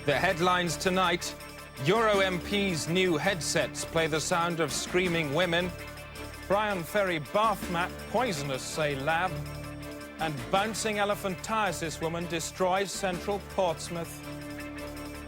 The headlines tonight: Euro MPs' new headsets play the sound of screaming women. Brian Ferry bath mat poisonous, say lab. And bouncing elephantiasis woman destroys central Portsmouth.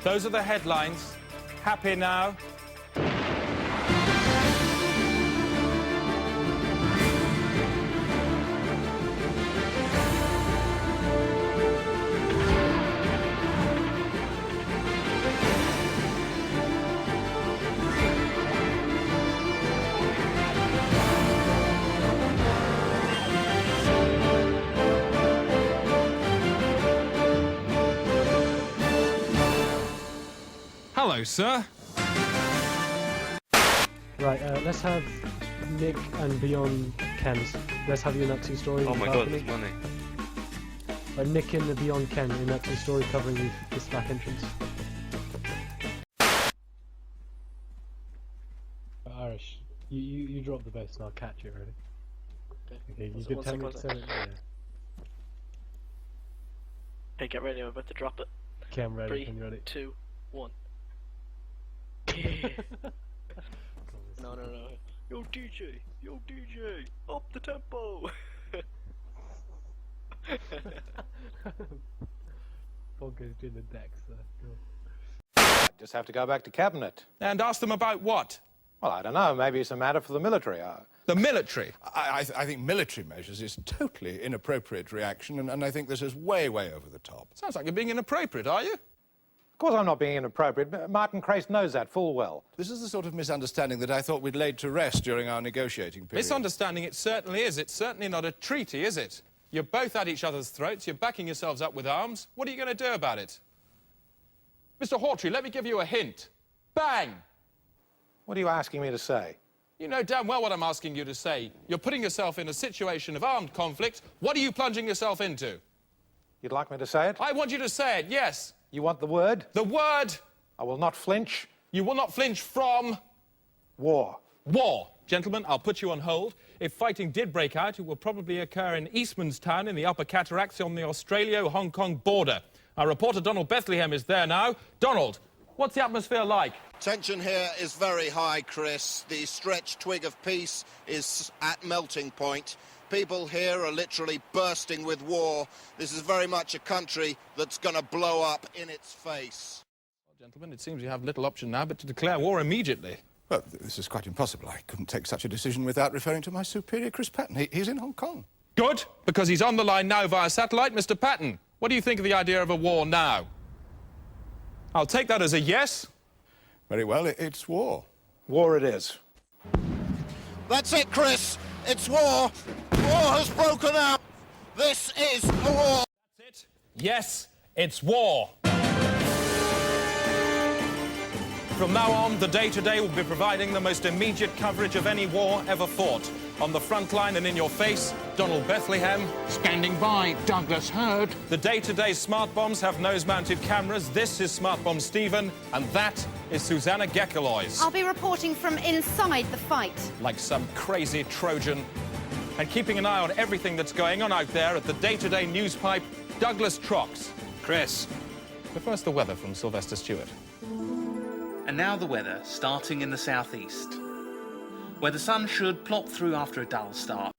Those are the headlines. Happy now? Hello, sir. Right, let's have Nick and Beyond Ken's. Let's have your Nazi story. Oh my god, it's money. Nick and the Beyond Ken, your Nazi story covering this back entrance. Irish, you drop the bass and I'll catch it, ready? Okay, you did 10 minutes, 7 yeah. Hey, get ready, I'm about to drop it. Okay, I'm ready. 3, ready. 2, 1. No. Yo DJ, up the tempo. Bongo's doing the decks there. Just have to go back to cabinet. And ask them about what? Well, I don't know. Maybe it's a matter for the military. The military? I think military measures is totally inappropriate reaction, and I think this is way over the top. Sounds like you're being inappropriate, are you? Of course I'm not being inappropriate, but Martin Crace knows that full well. This is the sort of misunderstanding that I thought we'd laid to rest during our negotiating period. Misunderstanding it certainly is. It's certainly not a treaty, is it? You're both at each other's throats, you're backing yourselves up with arms. What are you going to do about it? Mr. Hawtrey, let me give you a hint. Bang! What are you asking me to say? You know damn well what I'm asking you to say. You're putting yourself in a situation of armed conflict. What are you plunging yourself into? You'd like me to say it? I want you to say it, yes. You want the word? The word! I will not flinch. You will not flinch from... War. War. Gentlemen, I'll put you on hold. If fighting did break out, it will probably occur in Eastmanstown in the Upper Cataracts on the Australia-Hong Kong border. Our reporter Donald Bethlehem is there now. Donald, what's the atmosphere like? Tension here is very high, Chris. The stretched twig of peace is at melting point. People here are literally bursting with war. This is very much a country that's going to blow up in its face. Well, gentlemen, it seems you have little option now but to declare war immediately. Well, this is quite impossible. I couldn't take such a decision without referring to my superior, Chris Patton. He's in Hong Kong. Good, because he's on the line now via satellite. Mr. Patton, what do you think of the idea of a war now? I'll take that as a yes. Very well, it's war. War it is. That's it, Chris. It's war. War has broken out. This is a war. That's it. Yes, it's war. From now on, the Day-to-Day will be providing the most immediate coverage of any war ever fought. On the front line and in your face, Donald Bethlehem. Standing by, Douglas Hurd. The Day-to-Day smart bombs have nose-mounted cameras. This is Smart Bomb Stephen, and that is Susanna Gekkelois. I'll be reporting from inside the fight. Like some crazy Trojan. And keeping an eye on everything that's going on out there at the Day-to-Day news pipe, Douglas Trox. Chris. But first, the weather from Sylvester Stewart. And now the weather, starting in the southeast, where the sun should plop through after a dull start.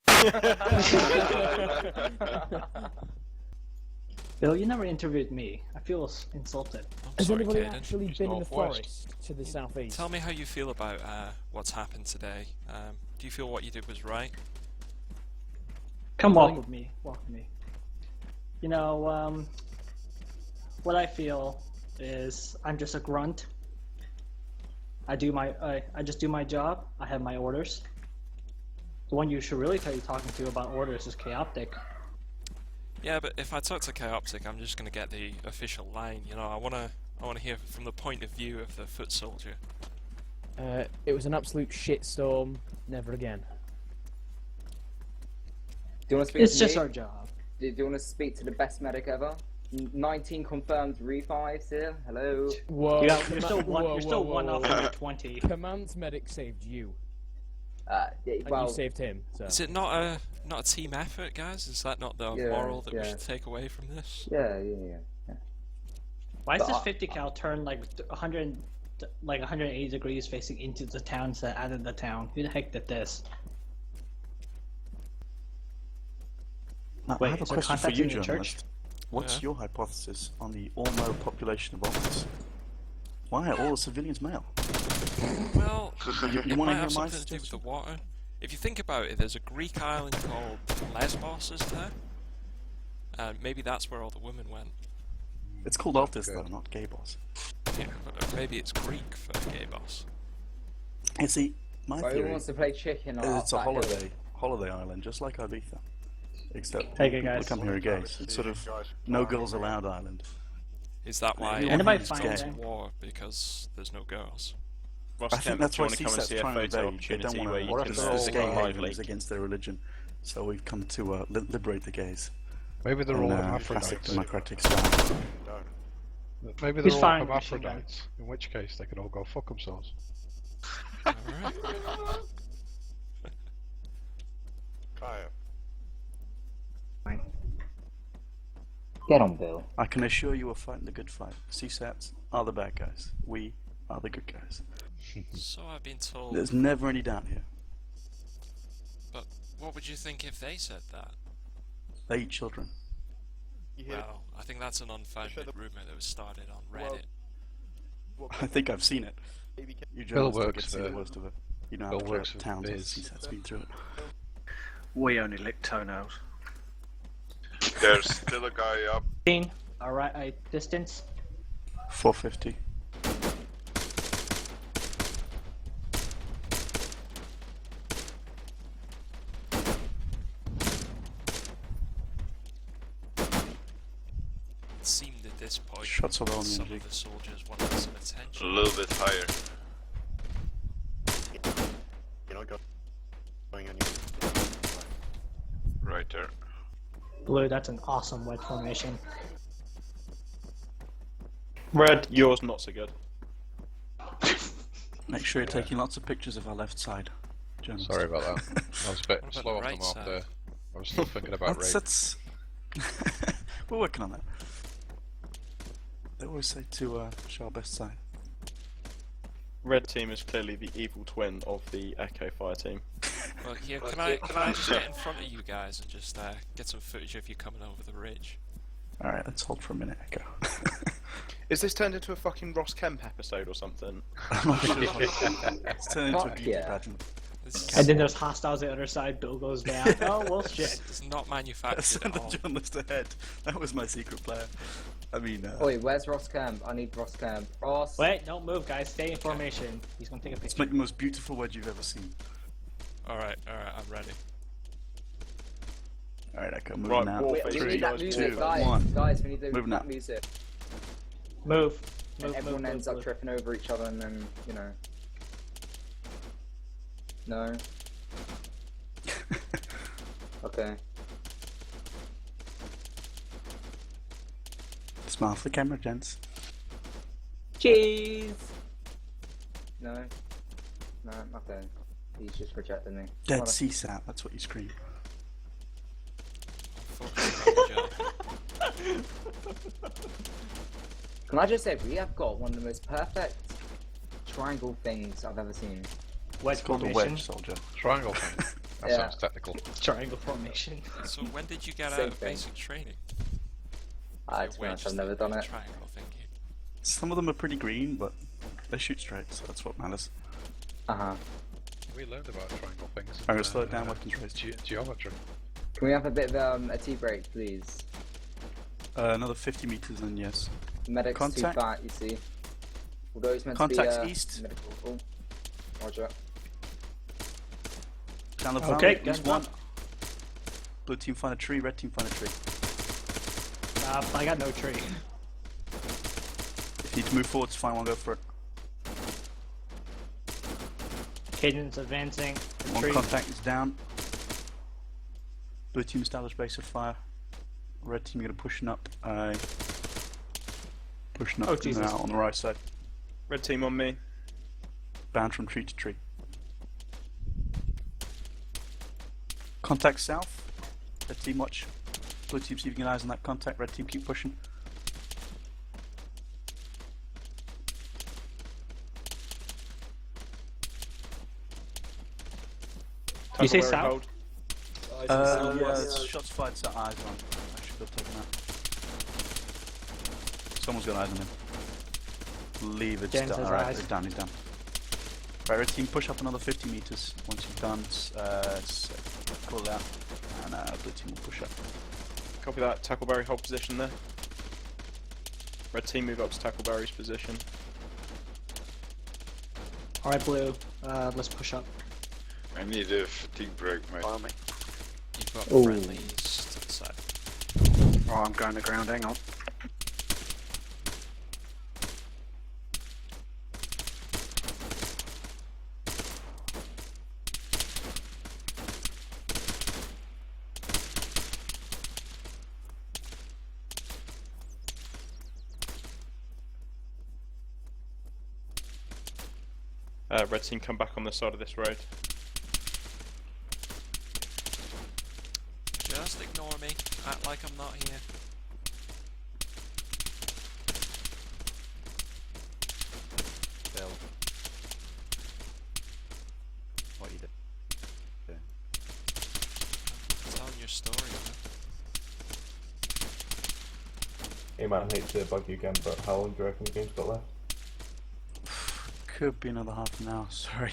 Bill, you never interviewed me. I feel insulted. Has anybody actually been in the forest to the southeast? Tell me how you feel about what's happened today. Do you feel what you did was right? Come walk with me. Walk with me. You know, what I feel is I'm just a grunt. I just do my job. I have my orders. The one you should really be talking to about orders is Chaoptic. Yeah, but if I talk to Chaoptic, I'm just going to get the official line. You know, I want to hear from the point of view of the foot soldier. It was an absolute shitstorm. Never again. Do you want to speak It's to just me? our job. Do you want to speak to the best medic ever? 19 confirmed revives here. Hello. Whoa. You're still one off of 20. Command's medic saved you. Yeah, And well, you saved him. So. Is it not a team effort, guys? Is that not the moral that we should take away from this? Yeah. Why is this 50 cal turned like 180 degrees facing into the town instead of out of the town? Who the heck did this? Now, Wait, I have a is there question for contact you, in the church? journalist. What's your hypothesis on the Arma population of officers? Why are all the civilians male? Well, you it want might to hear have my something to do with the suggestion? water. If you think about it, there's a Greek island called Lesbos, is there? And maybe that's where all the women went. It's called Altis though, not gay boss. Yeah, but maybe it's Greek for gay boss. You see, my Who theory wants to play chicken is or it's a holiday island, just like Ibiza. Except Hey, people guys. who come here are gays. It's sort of no girls allowed island. Is that why Everyone Anybody thinks find it's it? gay. war? Because there's no girls. Ross I think Kemp, that's do you why want to come and CSAT's see a trying to photo invade. They don't opportunity where you want can to. see There's gay live havens against their religion, so we've come to liberate the gays. Maybe they're all classic hermaphrodites. democratic style. Maybe He's they're all fine, hermaphrodites. In which case, they could all go fuck themselves. Alright. Get on, Bill. I can assure you we're fighting the good fight. CSATs are the bad guys. We are the good guys. So I've been told. There's never any doubt here. But what would you think if they said that? They eat children. Well, I think that's an unfounded rumour that was started on Reddit. I think I've seen it. You Bill journalists don't works get to see the for- worst of it. You know Bill how to works play for towns with Biz. CSAT's been through it. We only lick toenails. There's still a guy up. Alright, distance. 450. It seemed at this point Shots all on some the of the soldiers wanted some attention. A little bit higher. You know, going on Right there. Blue, that's an awesome wedge formation. Red, yours not so good. Make sure you're taking lots of pictures of our left side. Journalist. Sorry about that. I was a bit What about slow the off the right mark side? there. I was still thinking about rape. That's we're working on that. They always say to show our best side. Red team is clearly the evil twin of the Echo Fire team. Well, here, can I just get in front of you guys and just get some footage of you coming over the ridge? Alright, let's hold for a minute, Echo. Is this turned into a fucking Ross Kemp episode or something? It's turned into a Fuck beauty yeah. pageant. And then there's hostiles on the other side, Bill goes down. Oh, well, shit. It's not manufactured Send at the all. journalist ahead. That was my secret plan. I mean, Wait, where's Ross Camp? I need Ross Camp. Ross! Wait, don't move, guys. Stay in formation. He's gonna take a let's picture. make the most beautiful wedge you've ever seen. Alright, I'm ready. Alright, Echo, moving Right, now. Wolf, We Three, need that two, music, guys. one. Guys, we need the Moving that up. music. Move. And Move, everyone move, ends move, up tripping over each other and then, you know. No? Okay. Smile for the camera, gents. Cheese! No? No, okay. He's just rejecting me. Dead What a- CSAT, that's what you scream. Can I just say, we have got one of the most perfect triangle things I've ever seen. Wedge It's called a formation. wedge, soldier. Triangle thing. That Yeah. sounds technical. Triangle formation. So when did you get Same out of thing. basic training? To be honest, I've never done it. Triangle thinking. Some of them are pretty green, but they shoot straight, so that's what matters. Uh-huh. We learned about triangle things. I'm gonna slow it down, weapons raised. Geometry. Can we have a bit of a tea break, please? Another 50 meters, and yes. Medic's Contact. too fat, you see. Although it's meant Contacts to be east. medical. Oh, Roger. Down the Okay, valley, at least guns one. Blue team find a tree, red team find a tree. I got no tree. If you need to move forward to find one, go for it. Cadence advancing. One Tree. contact is down. Blue team established base of fire. Red team gonna pushing up. Pushing up Oh, Jesus. now on the right side. Red team on me. Bound from tree to tree. Contact south. Red team watch. Blue team see if you can eyes on that contact. Red team keep pushing. You say Tackleberry south? hold. Yeah, shots fired to eyes on. I should have taken that. Someone's got eyes on him. Leave it down. Alright, he's down, he's down. Right, red team, push up another 50 meters. Once you've done, pull it out, and blue team will push up. Copy that. Tackleberry hold position there. Red team move up to Tackleberry's position. Alright, blue. Let's push up. I need a fatigue break, mate. Follow me. You've got friendlies to the side. Oh, I'm going to ground, hang on. Red team, come back on the side of this road. Just ignore me. Act like I'm not here. Bill. What are you doing? Telling your story, man. Hey man, I hate to bug you again, but how long do you reckon the game's got left? Could be another half an hour, sorry.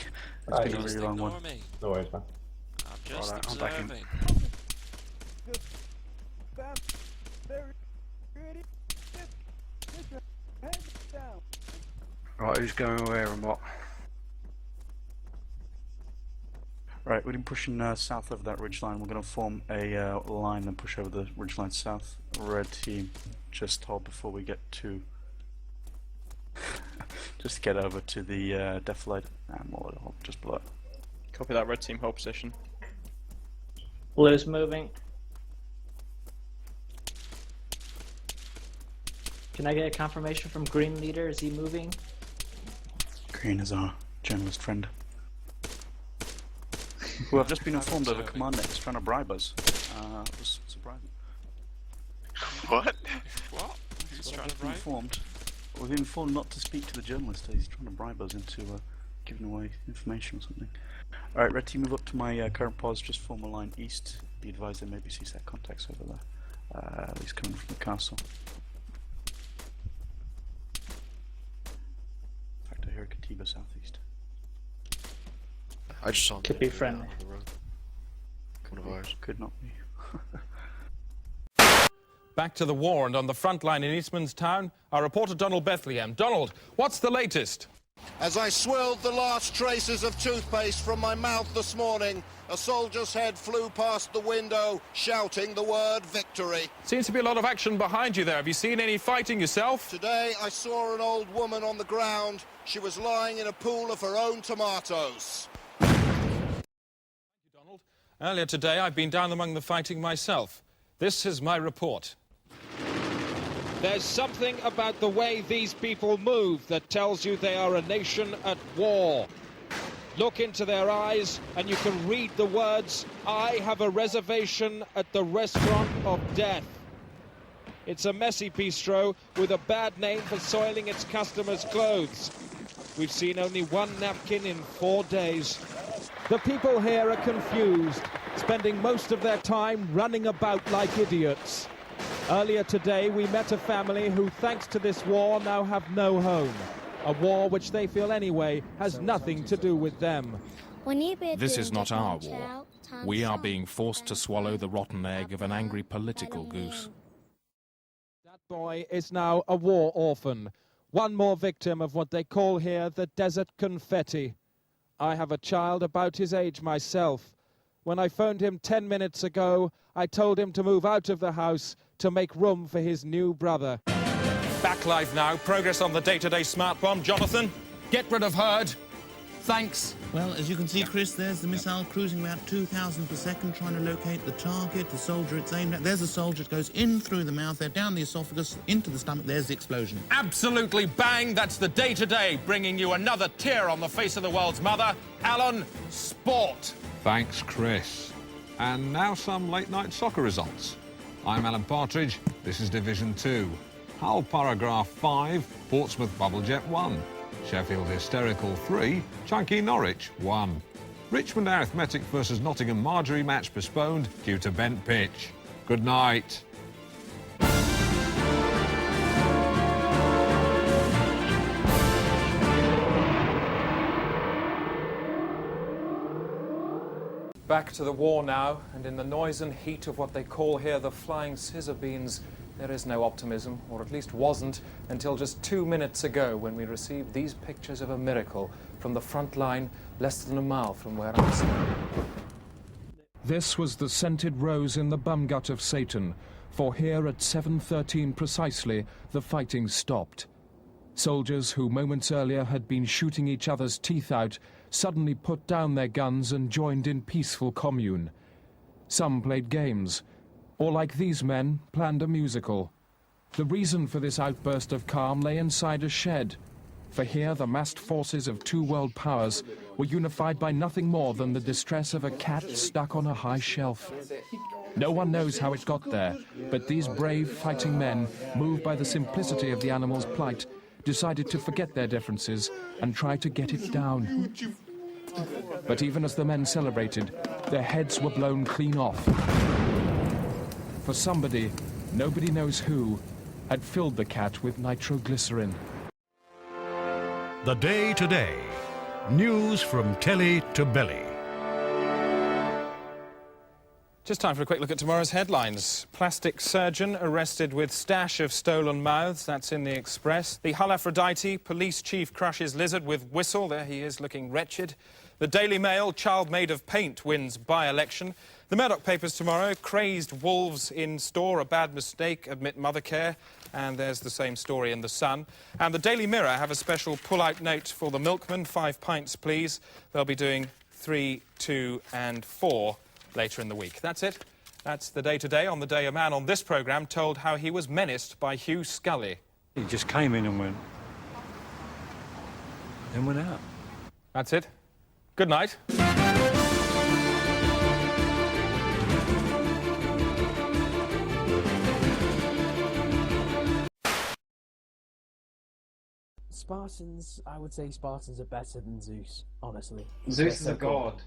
It's been a really long one. Me. No worries, man. I'm just Alright, I'm back in. observing. Right, who's going where and what? Right, we're pushing south over that ridge line. We're going to form a line and push over the ridge line south. Red team, just hold before we get to... just get over to the defilade and we'll hold just below it. Copy that. Red team hold position. Blue's moving. Can I get a confirmation from green leader? Is he moving? Green is our journalist friend. Who I've just been informed of a commander is trying to bribe us. It was surprising. What? What? Who's trying to We've been bribe? informed. We've been informed not to speak to the journalist. He's trying to bribe us into giving away information or something. Alright, red team, move up to my current pause. Just form a line east. Be advised there may be CSAT contacts over there. He's coming from the castle. In fact, I hear a Katiba southeast. I just saw Could be friendly. Could not be. Back to the war and on the front line in Eastman's Town, our reporter Donald Bethlehem. Donald, what's the latest? As I swirled the last traces of toothpaste from my mouth this morning, a soldier's head flew past the window, shouting the word victory. Seems to be a lot of action behind you there. Have you seen any fighting yourself? Today I saw an old woman on the ground. She was lying in a pool of her own tomatoes. Donald. Earlier today, I've been down among the fighting myself. This is my report. There's something about the way these people move that tells you they are a nation at war. Look into their eyes and you can read the words, "I have a reservation at the restaurant of death." It's a messy bistro with a bad name for soiling its customers' clothes. We've seen only one napkin in 4 days. The people here are confused, spending most of their time running about like idiots. Earlier today, we met a family who, thanks to this war, now have no home. A war which they feel anyway has nothing to do with them. This is not our war. We are being forced to swallow the rotten egg of an angry political goose. That boy is now a war orphan. One more victim of what they call here the desert confetti. I have a child about his age myself. When I phoned him 10 minutes ago, I told him to move out of the house to make room for his new brother. Back live now. Progress on the day-to-day smart bomb. Jonathan, get rid of Hurd. Thanks. Well, as you can see, Chris, there's the missile cruising about 2,000 per second, trying to locate the target, the soldier it's aimed at. There's a soldier, it goes in through the mouth there, down the esophagus, into the stomach. There's the explosion. Absolutely bang. That's the day-to-day, bringing you another tear on the face of the world's mother. Alan, sport. Thanks, Chris. And now some late-night soccer results. I'm Alan Partridge. This is Division 2. Hull Paragraph 5, Portsmouth Bubblejet 1. Sheffield Hysterical 3, Chunky Norwich 1. Richmond Arithmetic versus Nottingham Marjorie match postponed due to bent pitch. Good night. Back to the war now, and in the noise and heat of what they call here the flying scissor beans, there is no optimism, or at least wasn't, until just 2 minutes ago when we received these pictures of a miracle from the front line less than a mile from where I'm standing. This was the scented rose in the bumgut of Satan, for here at 7:13 precisely, the fighting stopped. Soldiers who moments earlier had been shooting each other's teeth out suddenly put down their guns and joined in peaceful commune. Some played games, or like these men, planned a musical. The reason for this outburst of calm lay inside a shed, for here the massed forces of two world powers were unified by nothing more than the distress of a cat stuck on a high shelf. No one knows how it got there, but these brave fighting men, moved by the simplicity of the animal's plight, decided to forget their differences and try to get it down. But even as the men celebrated, their heads were blown clean off. For somebody, nobody knows who, had filled the cat with nitroglycerin. The Day Today. News from telly to belly. Just time for a quick look at tomorrow's headlines. Plastic surgeon arrested with stash of stolen mouths. That's in the Express. The Hull Aphrodite, police chief crushes lizard with whistle. There he is, looking wretched. The Daily Mail, child made of paint wins by-election. The Murdoch papers tomorrow, crazed wolves in store, a bad mistake, admit mother care. And there's the same story in The Sun. And the Daily Mirror have a special pull-out note for the milkman, 5 pints, please. They'll be doing 3, 2 and 4 later in the week. That's it. That's the Day Today. On the day, a man on this programme told how he was menaced by Hugh Scully. He just came in and went out. That's it. Good night. Spartans, I would say Spartans are better than Zeus, honestly. Zeus is a god.